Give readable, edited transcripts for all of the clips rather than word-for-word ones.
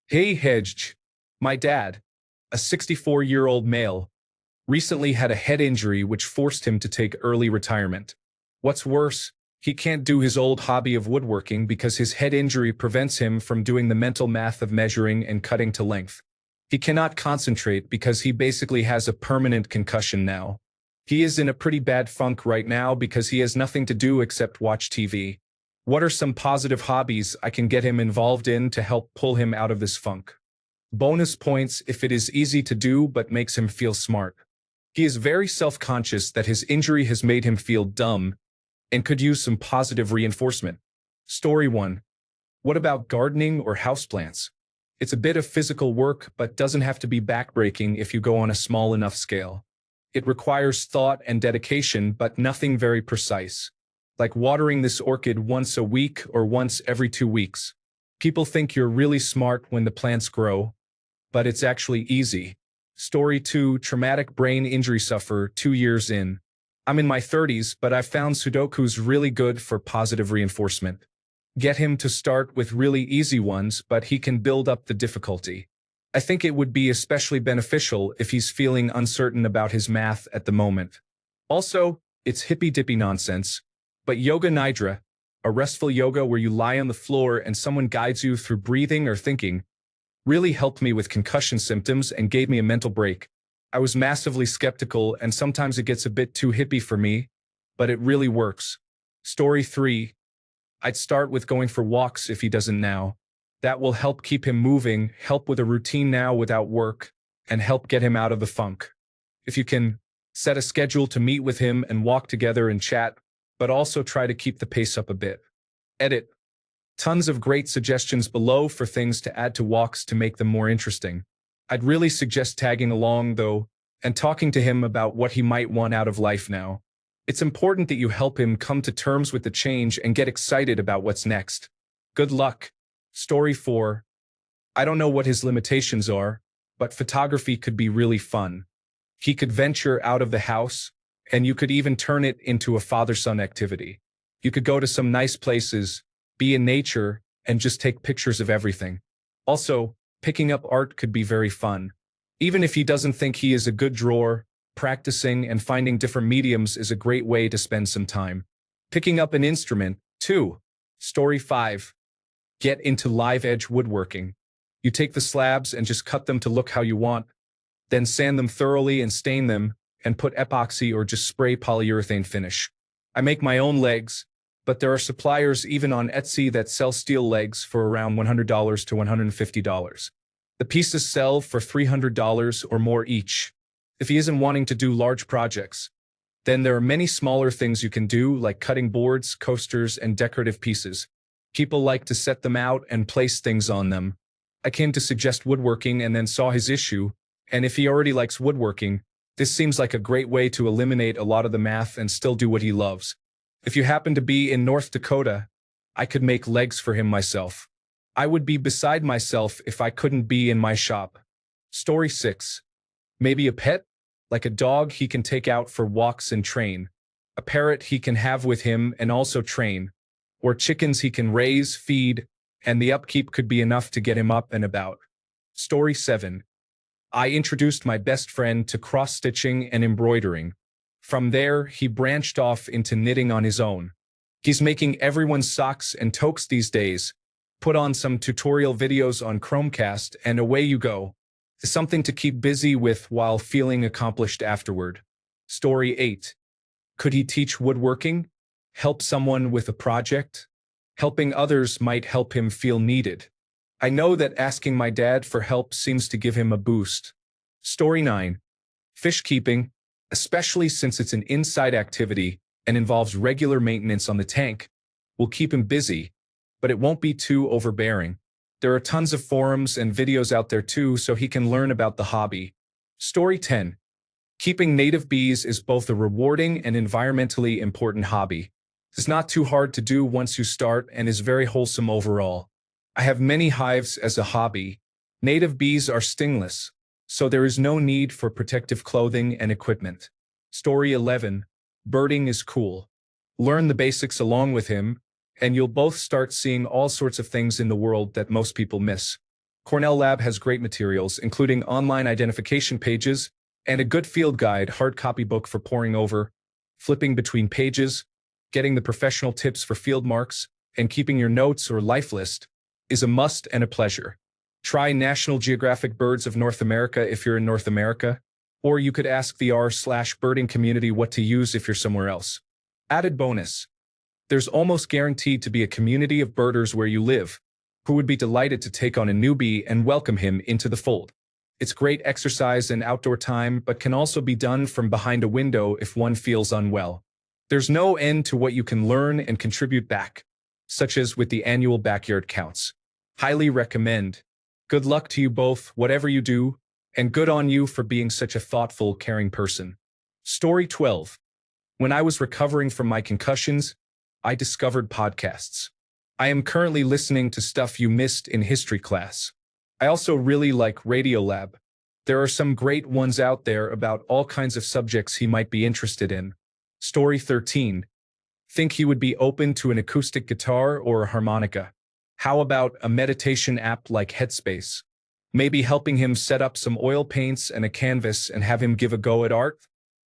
Hey, Hedge. My dad, a 64-year-old male, recently had a head injury which forced him to take early retirement. What's worse, he can't do his old hobby of woodworking because his head injury prevents him from doing the mental math of measuring and cutting to length. He cannot concentrate because he basically has a permanent concussion now. He is in a pretty bad funk right now because he has nothing to do except watch TV. What are some positive hobbies I can get him involved in to help pull him out of this funk? Bonus points if it is easy to do but makes him feel smart. He is very self-conscious that his injury has made him feel dumb and could use some positive reinforcement. Story 1. What about gardening or houseplants? It's a bit of physical work but doesn't have to be backbreaking if you go on a small enough scale. It requires thought and dedication but nothing very precise, like watering this orchid once a week or once every 2 weeks. People think you're really smart when the plants grow, but it's actually easy. Story 2. Traumatic brain injury sufferer 2 years in. I'm in my 30s, but I've found Sudoku's really good for positive reinforcement. Get him to start with really easy ones, but he can build up the difficulty. I think it would be especially beneficial if he's feeling uncertain about his math at the moment. Also, it's hippy-dippy nonsense, but Yoga Nidra, a restful yoga where you lie on the floor and someone guides you through breathing or thinking, really helped me with concussion symptoms and gave me a mental break. I was massively skeptical and sometimes it gets a bit too hippie for me, but it really works. Story 3. I'd start with going for walks if he doesn't now. That will help keep him moving, help with a routine now without work, and help get him out of the funk. If you can, set a schedule to meet with him and walk together and chat, but also try to keep the pace up a bit. Edit. Tons of great suggestions below for things to add to walks to make them more interesting. I'd really suggest tagging along, though, and talking to him about what he might want out of life now. It's important that you help him come to terms with the change and get excited about what's next. Good luck. Story 4. I don't know what his limitations are, but photography could be really fun. He could venture out of the house, and you could even turn it into a father-son activity. You could go to some nice places, be in nature, and just take pictures of everything. Also, picking up art could be very fun. Even if he doesn't think he is a good drawer, practicing and finding different mediums is a great way to spend some time. Picking up an instrument, too. Story 5. Get into live edge woodworking. You take the slabs and just cut them to look how you want, then sand them thoroughly and stain them, and put epoxy or just spray polyurethane finish. I make my own legs, but there are suppliers even on Etsy that sell steel legs for around $100 to $150. The pieces sell for $300 or more each. If he isn't wanting to do large projects, then there are many smaller things you can do like cutting boards, coasters, and decorative pieces. People like to set them out and place things on them. I came to suggest woodworking and then saw his issue, and if he already likes woodworking, this seems like a great way to eliminate a lot of the math and still do what he loves. If you happen to be in North Dakota, I could make legs for him myself. I would be beside myself if I couldn't be in my shop. Story 6. Maybe a pet? Like a dog he can take out for walks and train. A parrot he can have with him and also train. Or chickens he can raise, feed, and the upkeep could be enough to get him up and about. Story 7. I introduced my best friend to cross-stitching and embroidering. From there, he branched off into knitting on his own. He's making everyone's socks and toques these days. Put on some tutorial videos on Chromecast and away you go. Something to keep busy with while feeling accomplished afterward. Story 8. Could he teach woodworking? Help someone with a project? Helping others might help him feel needed. I know that asking my dad for help seems to give him a boost. Story 9. Fish keeping, especially since it's an inside activity and involves regular maintenance on the tank, will keep him busy, but it won't be too overbearing. There are tons of forums and videos out there too, so he can learn about the hobby. Story 10. Keeping native bees is both a rewarding and environmentally important hobby. It's not too hard to do once you start and is very wholesome overall. I have many hives as a hobby. Native bees are stingless, so there is no need for protective clothing and equipment. Story 11. Birding is cool. Learn the basics along with him, and you'll both start seeing all sorts of things in the world that most people miss. Cornell Lab has great materials, including online identification pages and a good field guide hard copy book for poring over, flipping between pages, getting the professional tips for field marks, and keeping your notes or life list is a must and a pleasure. Try National Geographic Birds of North America if you're in North America, or you could ask the r/birding community what to use if you're somewhere else. Added bonus: there's almost guaranteed to be a community of birders where you live, who would be delighted to take on a newbie and welcome him into the fold. It's great exercise and outdoor time, but can also be done from behind a window if one feels unwell. There's no end to what you can learn and contribute back, such as with the annual backyard counts. Highly recommend. Good luck to you both, whatever you do, and good on you for being such a thoughtful, caring person. Story 12. When I was recovering from my concussions, I discovered podcasts. I am currently listening to stuff you missed in history class. I also really like Radiolab. There are some great ones out there about all kinds of subjects he might be interested in. Story 13. Think he would be open to an acoustic guitar or a harmonica? How about a meditation app like Headspace? Maybe helping him set up some oil paints and a canvas and have him give a go at art?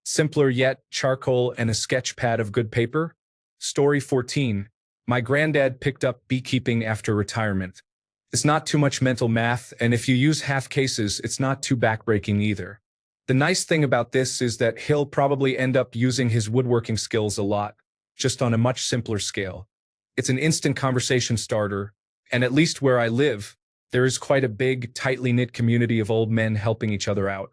Simpler yet, charcoal and a sketch pad of good paper? Story 14. My granddad picked up beekeeping after retirement. It's not too much mental math, and if you use half cases, it's not too backbreaking either. The nice thing about this is that he'll probably end up using his woodworking skills a lot, just on a much simpler scale. It's an instant conversation starter, and at least where I live, there is quite a big, tightly knit community of old men helping each other out.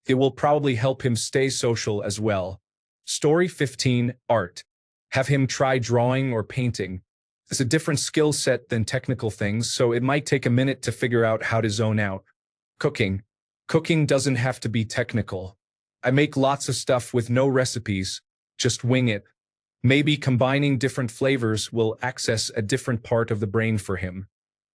It will probably help him stay social as well. Story 15. Art. Have him try drawing or painting. It's a different skill set than technical things, so it might take a minute to figure out how to zone out. Cooking. Cooking doesn't have to be technical. I make lots of stuff with no recipes, just wing it. Maybe combining different flavors will access a different part of the brain for him.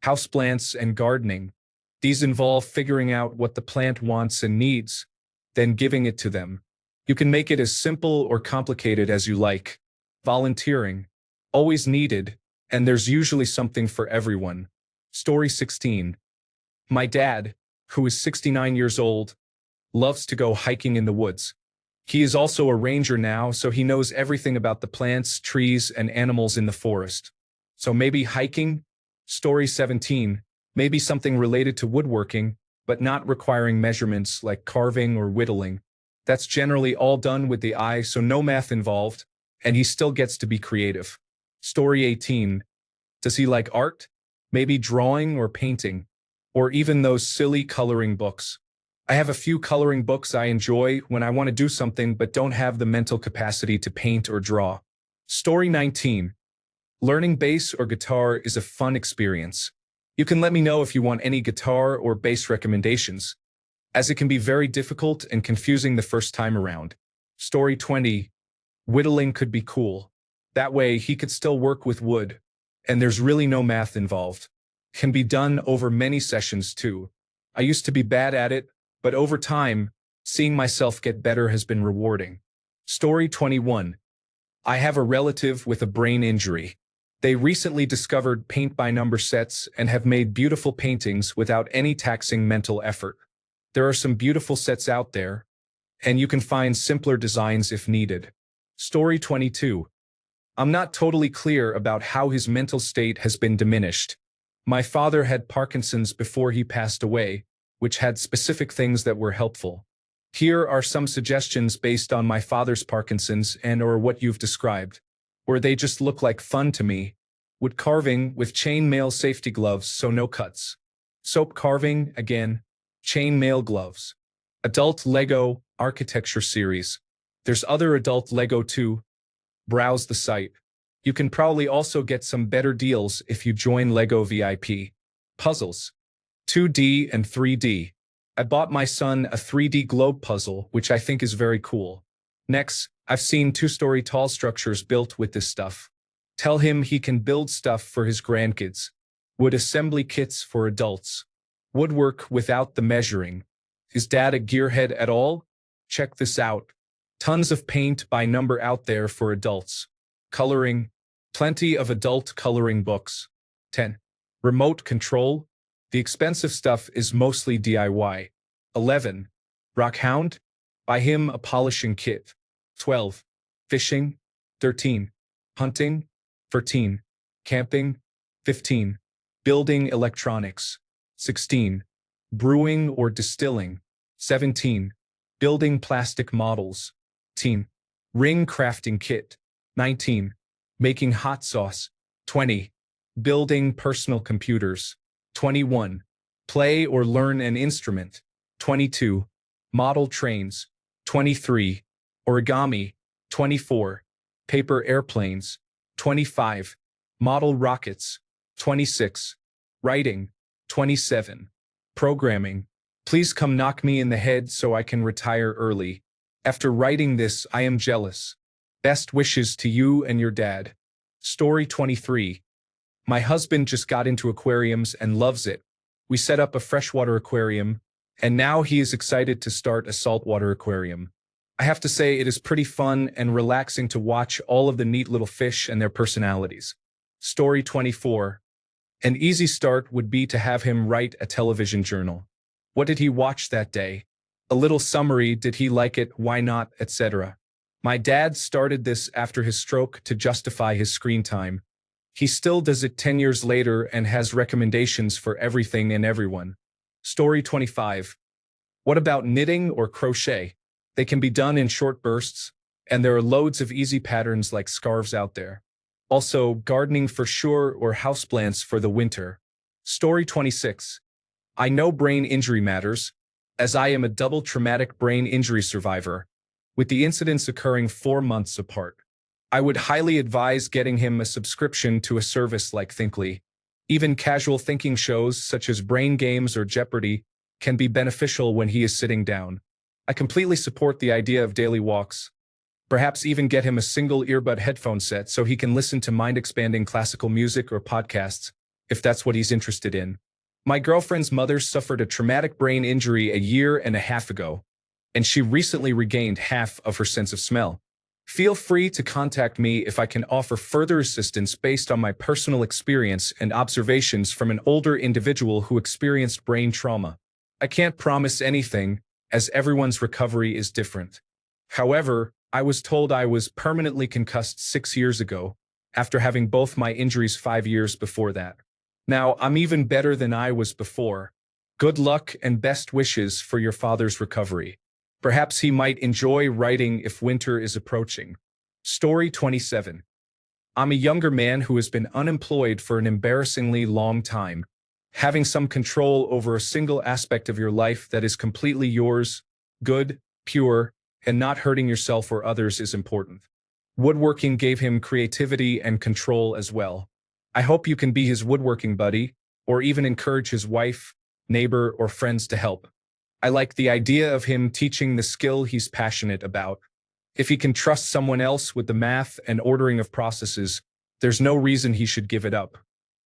Houseplants and gardening. These involve figuring out what the plant wants and needs, then giving it to them. You can make it as simple or complicated as you like. Volunteering. Always needed, and there's usually something for everyone. Story 16. My dad, who is 69 years old, loves to go hiking in the woods. He is also a ranger now, so he knows everything about the plants, trees, and animals in the forest. So maybe hiking? Story 17. Maybe something related to woodworking, but not requiring measurements like carving or whittling. That's generally all done with the eye, so no math involved, and he still gets to be creative. Story 18. Does he like art? Maybe drawing or painting, or even those silly coloring books. I have a few coloring books I enjoy when I want to do something but don't have the mental capacity to paint or draw. Story 19. Learning bass or guitar is a fun experience. You can let me know if you want any guitar or bass recommendations, as it can be very difficult and confusing the first time around. Story 20. Whittling could be cool. That way he could still work with wood, and there's really no math involved. Can be done over many sessions too. I used to be bad at it, but over time, seeing myself get better has been rewarding. Story 21. I have a relative with a brain injury. They recently discovered paint-by-number sets and have made beautiful paintings without any taxing mental effort. There are some beautiful sets out there, and you can find simpler designs if needed. Story 22. I'm not totally clear about how his mental state has been diminished. My father had Parkinson's before he passed away, which had specific things that were helpful. Here are some suggestions based on my father's Parkinson's and/or what you've described, or they just look like fun to me. Wood carving with chain-mail safety gloves so no cuts. Soap carving, again, chain-mail gloves. Adult Lego architecture series. There's other adult Lego too. Browse the site. You can probably also get some better deals if you join Lego VIP. Puzzles. 2D and 3D. I bought my son a 3D globe puzzle, which I think is very cool. Next, I've seen 2-story tall structures built with this stuff. Tell him he can build stuff for his grandkids. Wood assembly kits for adults. Woodwork without the measuring. Is dad a gearhead at all? Check this out. Tons of paint by number out there for adults. Coloring. Plenty of adult coloring books. 10. Remote control. The expensive stuff is mostly DIY. 11. Rockhound? Buy him a polishing kit. 12. Fishing? 13. Hunting? 14. Camping? 15. Building electronics. 16. Brewing or distilling. 17. Building plastic models. 18. Ring crafting kit. 19. Making hot sauce. 20. Building personal computers. 21. Play or learn an instrument. 22. Model trains. 23. Origami. 24. Paper airplanes. 25. Model rockets. 26. Writing. 27. Programming. Please come knock me in the head so I can retire early. After writing this, I am jealous. Best wishes to you and your dad. Story 23. My husband just got into aquariums and loves it. We set up a freshwater aquarium, and now he is excited to start a saltwater aquarium. I have to say it is pretty fun and relaxing to watch all of the neat little fish and their personalities. Story 24. An easy start would be to have him write a television journal. What did he watch that day? A little summary, did he like it, why not, etc. My dad started this after his stroke to justify his screen time. He still does it 10 years later and has recommendations for everything and everyone. Story 25. What about knitting or crochet? They can be done in short bursts, and there are loads of easy patterns like scarves out there. Also, gardening for sure or houseplants for the winter. Story 26. I know brain injury matters, as I am a double traumatic brain injury survivor, with the incidents occurring 4 months apart. I would highly advise getting him a subscription to a service like Thinkly. Even casual thinking shows such as Brain Games or Jeopardy can be beneficial when he is sitting down. I completely support the idea of daily walks. Perhaps even get him a single earbud headphone set so he can listen to mind-expanding classical music or podcasts, if that's what he's interested in. My girlfriend's mother suffered a traumatic brain injury 1.5 years ago, and she recently regained half of her sense of smell. Feel free to contact me if I can offer further assistance based on my personal experience and observations from an older individual who experienced brain trauma. I can't promise anything, as everyone's recovery is different. However, I was told I was permanently concussed 6 years ago, after having both my injuries 5 years before that. Now, I'm even better than I was before. Good luck and best wishes for your father's recovery. Perhaps he might enjoy writing if winter is approaching. Story 27. I'm a younger man who has been unemployed for an embarrassingly long time. Having some control over a single aspect of your life that is completely yours, good, pure, and not hurting yourself or others is important. Woodworking gave him creativity and control as well. I hope you can be his woodworking buddy, or even encourage his wife, neighbor, or friends to help. I like the idea of him teaching the skill he's passionate about. If he can trust someone else with the math and ordering of processes, there's no reason he should give it up.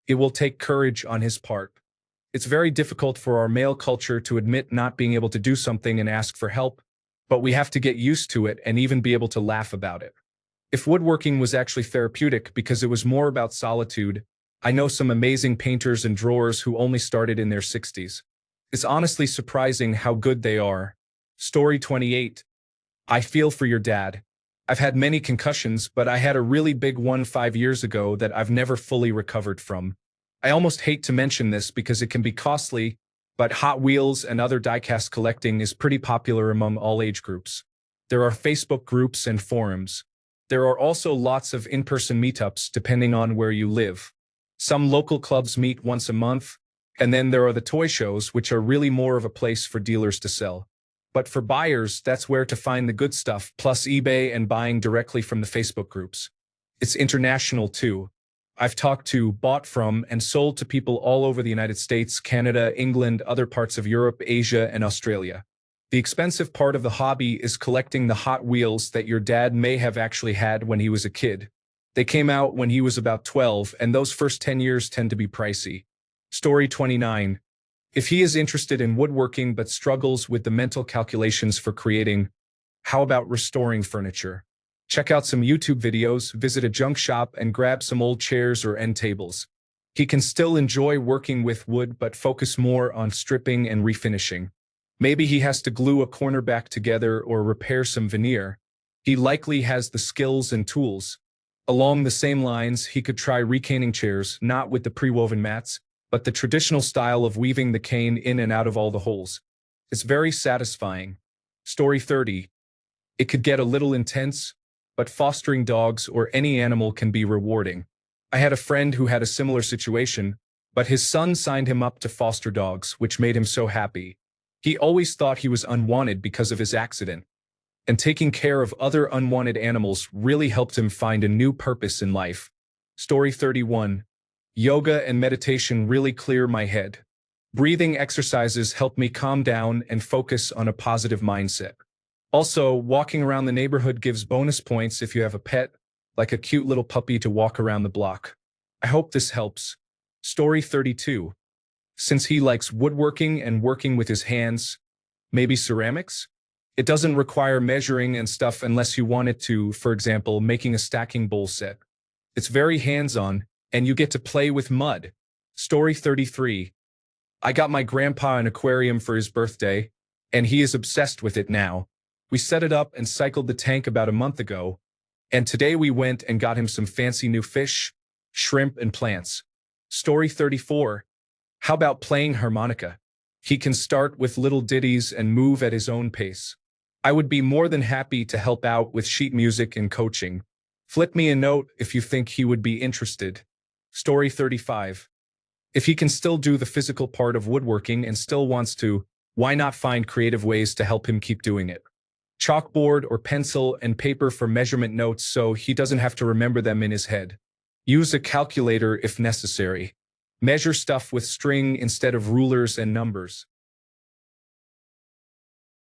It will take courage on his part. It's very difficult for our male culture to admit not being able to do something and ask for help, but we have to get used to it and even be able to laugh about it. If woodworking was actually therapeutic because it was more about solitude, I know some amazing painters and drawers who only started in their 60s. It's honestly surprising how good they are. Story 28. I feel for your dad. I've had many concussions, but I had a really big one 5 years ago that I've never fully recovered from. I almost hate to mention this because it can be costly, but Hot Wheels and other diecast collecting is pretty popular among all age groups. There are Facebook groups and forums. There are also lots of in-person meetups depending on where you live. Some local clubs meet once a month, and then there are the toy shows, which are really more of a place for dealers to sell. But for buyers, that's where to find the good stuff, plus eBay and buying directly from the Facebook groups. It's international too. I've talked to, bought from, and sold to people all over the United States, Canada, England, other parts of Europe, Asia, and Australia. The expensive part of the hobby is collecting the Hot Wheels that your dad may have actually had when he was a kid. They came out when he was about 12, and those first 10 years tend to be pricey. Story 29. If he is interested in woodworking but struggles with the mental calculations for creating, how about restoring furniture? Check out some YouTube videos, visit a junk shop, and grab some old chairs or end tables. He can still enjoy working with wood but focus more on stripping and refinishing. Maybe he has to glue a corner back together or repair some veneer. He likely has the skills and tools. Along the same lines, he could try recaning chairs, not with the pre-woven mats, but the traditional style of weaving the cane in and out of all the holes. It's very satisfying. Story 30. It could get a little intense, but fostering dogs or any animal can be rewarding. I had a friend who had a similar situation, but his son signed him up to foster dogs, which made him so happy. He always thought he was unwanted because of his accident, and taking care of other unwanted animals really helped him find a new purpose in life. Story 31. Yoga and meditation really clear my head. Breathing exercises help me calm down and focus on a positive mindset. Also, walking around the neighborhood gives bonus points if you have a pet, like a cute little puppy to walk around the block. I hope this helps. Story 32. Since he likes woodworking and working with his hands, maybe ceramics? It doesn't require measuring and stuff unless you want it to, for example, making a stacking bowl set. It's very hands-on, and you get to play with mud. Story 33. I got my grandpa an aquarium for his birthday, and he is obsessed with it now. We set it up and cycled the tank about a month ago, and today we went and got him some fancy new fish, shrimp, and plants. Story 34. How about playing harmonica? He can start with little ditties and move at his own pace. I would be more than happy to help out with sheet music and coaching. Flip me a note if you think he would be interested. Story 35. If he can still do the physical part of woodworking and still wants to, why not find creative ways to help him keep doing it? Chalkboard or pencil and paper for measurement notes so he doesn't have to remember them in his head. Use a calculator if necessary. Measure stuff with string instead of rulers and numbers.